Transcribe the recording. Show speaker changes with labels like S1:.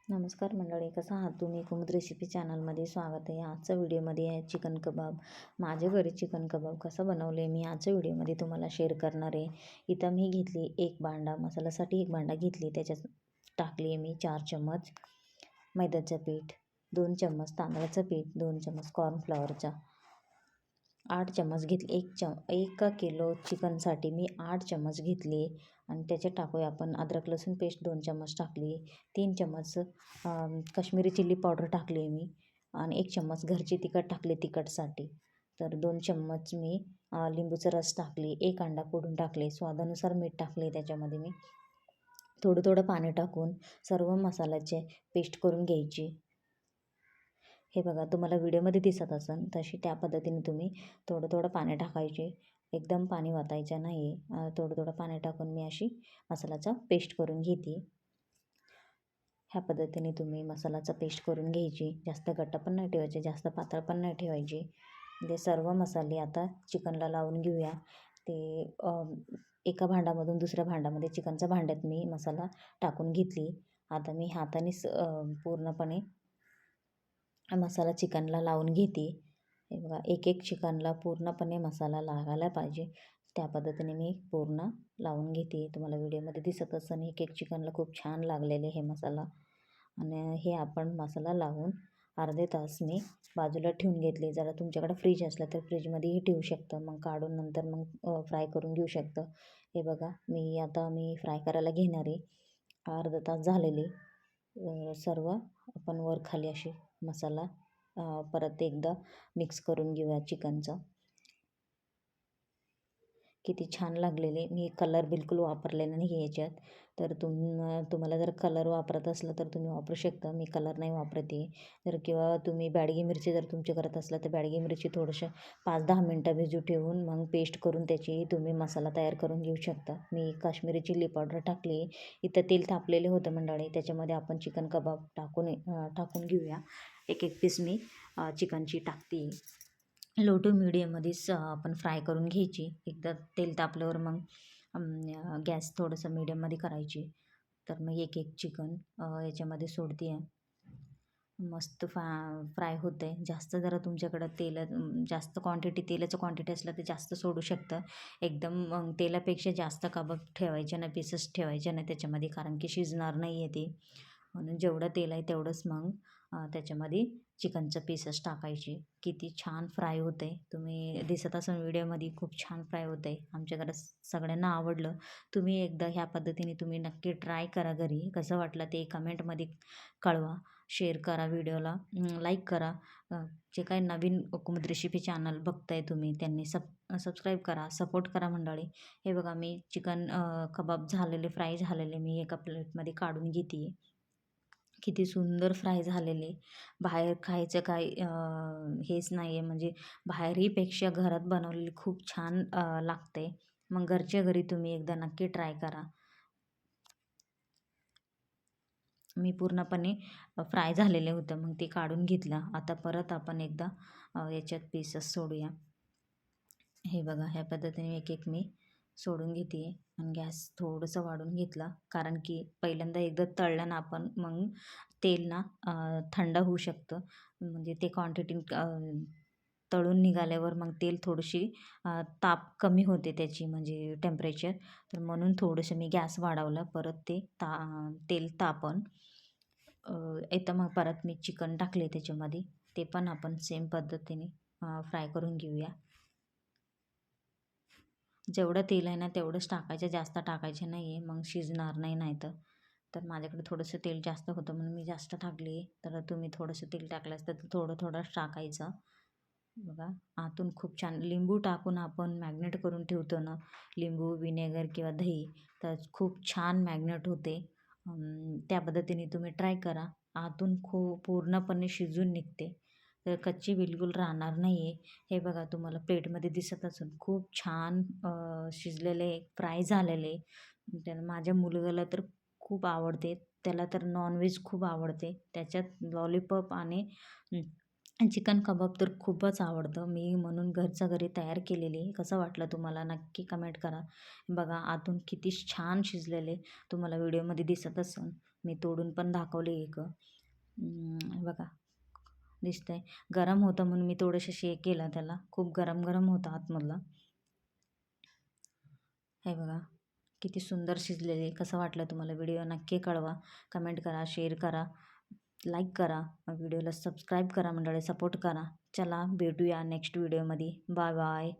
S1: नमस्कार मंडळी, कसा आहात तुम्ही? कुमुद रेसिपी चॅनलमध्ये स्वागत आहे. आजच्या व्हिडिओमध्ये आहे चिकन कबाब. माझ्या घरी चिकन कबाब कसा बनवले मी आजच्या व्हिडिओमध्ये तुम्हाला शेअर करणार आहे. इथं मी घेतली एक भांडा, मसाल्यासाठी एक भांडा घेतली. त्याच्यात टाकली आहे मी 4 चम्मच मैद्याचं पीठ, 2 चम्मच तांदळाचं पीठ, 2 चम्मच कॉर्नफ्लॉवरचा, 8 चम्मच घेतली. 1 किलो चिकनसाठी मी 8 चम्मच घेतली. आणि त्याच्यात टाकूया आपण अद्रक लसूण पेस्ट 2 चम्मच टाकली. 3 चम्मच काश्मीरी चिल्ली पावडर टाकली आहे मी. आणि 1 चम्मच घरची तिखट टाकली तिखटसाठी. तर 2 चम्मच मी लिंबूचा रस टाकली. 1 अंडा फोडून टाकले. स्वादानुसार मीठ टाकले त्याच्यामध्ये मी. थोडं थोडं पाणी टाकून सर्व मसाल्याचे पेस्ट करून घ्यायची. हे बघा तुम्हाला व्हिडिओमध्ये दिसत असेल तशी त्या पद्धतीने तुम्ही थोडं थोडं पाणी टाकायचे. एकदम पाणी वाटायचं नाही. थोडं थोडं पाणी टाकून मी अशी मसाल्याचा पेस्ट करून घेते. ह्या पद्धतीने तुम्ही मसाल्याचा पेस्ट करून घ्यायची. जास्त घट्ट पण नाही ठेवायचे, जास्त पातळ पण नाही ठेवायची. म्हणजे सर्व मसाले आता चिकनला लावून घेऊया. ते एका भांड्यामधून दुसऱ्या भांड्यामध्ये चिकनच्या भांड्यात मी मसाला टाकून घेतली. आता मी हातानेच पूर्णपणे मसाला चिकनला लावून घेते. हे बघा एक एक चिकनला पूर्णपणे मसाला लागायला पाहिजे त्या पद्धतीने मी पूर्ण लावून घेते. तुम्हाला व्हिडिओमध्ये दिसत असेल एक एक चिकनला खूप छान लागलेले हे मसाला. आणि हे आपण मसाला लावून अर्धे तास मी बाजूला ठेवून घेतले. जरा तुमच्याकडे फ्रीज असलं तर फ्रीजमध्येही ठेवू शकतं. मग काढून नंतर मग फ्राय करून घेऊ शकतं. हे बघा मी फ्राय करायला घेणार आहे. अर्धा तास झालेले. सर्व आपण वर खाली अशी मसाला परत एकदा मिक्स करून घेऊया चिकनचं. किती छान लागलेले. मी कलर बिलकुल वापरलेला नाही याच्यात. तर तुम्हाला जर कलर वापरत असलं तर तुम्ही वापरू शकता. मी कलर नाही वापरते. तर किंवा तुम्ही बॅडगी मिरची जर तुमच्या करत असला तर बॅडगी मिरची थोडंसं 5-10 मिनटं भिजू ठेवून मग पेस्ट करून त्याची तुम्ही मसाला तयार करून घेऊ शकता. मी काश्मीरी चिल्ली पावडर टाकली. इथं तेल तापलेले होतं मंडळी. त्याच्यामध्ये आपण चिकन कबाब टाकून घेऊया. एक एक पीस मी चिकनची टाकते. लो टू मीडियममध्येच आपण फ्राय करून घ्यायची. एकदा तेल तापल्यावर मग गॅस थोडंसं मीडियममध्ये करायची. तर मग एक एक चिकन याच्यामध्ये सोडते आहे. मस्त फ्राय होतं आहे. जास्त जरा तुमच्याकडं जास्त तेलाचं क्वांटिटी असलं तर जास्त सोडू शकतं. एकदम मग तेलापेक्षा जास्त कबाब ठेवायचे नाही, पीसेस ठेवायचे नाही त्याच्यामध्ये, कारण की शिजणार नाही आहे ते. म्हणून जेवढं तेल आहे तेवढंच मग त्याच्यामध्ये चिकनचं पीसेस टाकायचे. किती छान फ्राय होतं आहे. तुम्ही दिसत असाल व्हिडिओमध्ये खूप छान फ्राय होतं आहे. आमच्या घरात सगळ्यांना आवडलं. तुम्ही एकदा ह्या पद्धतीने तुम्ही नक्की ट्राय करा घरी. कसं वाटलं ते कमेंटमध्ये कळवा. शेअर करा व्हिडिओला, लाईक करा. जे काही नवीन कुमुद रेसिपी चॅनल बघताय तुम्ही त्यांनी सबस्क्राईब करा, सपोर्ट करा मंडळी. हे बघा मी चिकन कबाब फ्राय झालेले मी एका प्लेटमध्ये काढून घेते. किती सुंदर फ्राय झालेले. बाहेर खायचं काही हेच नाही आहे. म्हणजे बाहेरहीपेक्षा घरात बनवलेली खूप छान लागते. मग घरच्या घरी तुम्ही एकदा नक्की ट्राय करा. मी पूर्णपणे फ्राय झालेले होतं. मग ते काढून घेतलं. आता परत आपण एकदा याच्यात पीसेस सोडूया. हे बघा ह्या पद्धतीने एक एक मी सोडून घेते आणि गॅस थोडंसं वाढून घेतला. कारण की पहिल्यांदा एकदा तळलं ना आपण मग तेल ना थंड होऊ शकतं. म्हणजे ते क्वांटिटी तळून निघाल्यावर मग तेल थोडीशी ताप कमी होते त्याची, म्हणजे टेम्परेचर. तर म्हणून थोडंसं मी गॅस वाढवला. परत ते तेल तापन येतं. मग परत मी चिकन टाकले त्याच्यामध्ये. ते पण आपण सेम पद्धतीने फ्राय करून घेऊया. जेवढं तेल आहे ना तेवढंच टाकायचं, जास्त टाकायचे नाही आहे. मग शिजणार नाही नाहीतर. तर माझ्याकडे थोडंसं तेल जास्त होतं म्हणून मी जास्त टाकले. तर तुम्ही थोडंसं तेल टाकलं असतं तर थोडं थोडंच टाकायचं. बघा आतून खूप छान लिंबू टाकून आपण मॅग्नेट करून ठेवतो ना, लिंबू, विनेगर किंवा दही, तर खूप छान मॅग्नेट होते. त्या पद्धतीने तुम्ही ट्राय करा. आतून पूर्णपणे शिजून निघते. तर कच्ची बिलकुल राहणार नाही आहे. हे बघा तुम्हाला प्लेटमध्ये दिसत असेल खूप छान शिजलेले फ्राय झालेले. त्याला माझ्या मुलगाला तर खूप आवडते. त्याला तर नॉनव्हेज खूप आवडते. त्याच्यात लॉलीपॉप आणि चिकन कबाब तर खूपच आवडतं. मी म्हणून घरच्या घरी तयार केलेली. कसं वाटलं तुम्हाला नक्की कमेंट करा. बघा आतून किती छान शिजलेले तुम्हाला व्हिडिओमध्ये दिसत असेल. मी तोडून पण दाखवले एक. बघा दिसतंय. गरम होतं म्हणून मी थोडंसं शेक केलं त्याला. खूप गरम गरम होतं आतमधलं. हे बघा किती सुंदर शिजलेले. कसं वाटलं तुम्हाला व्हिडिओ नक्की कळवा. कमेंट करा, शेअर करा, लाईक करा, व्हिडिओला सबस्क्राईब करा मंडळी, सपोर्ट करा. चला भेटूया नेक्स्ट व्हिडिओमध्ये. Bye bye.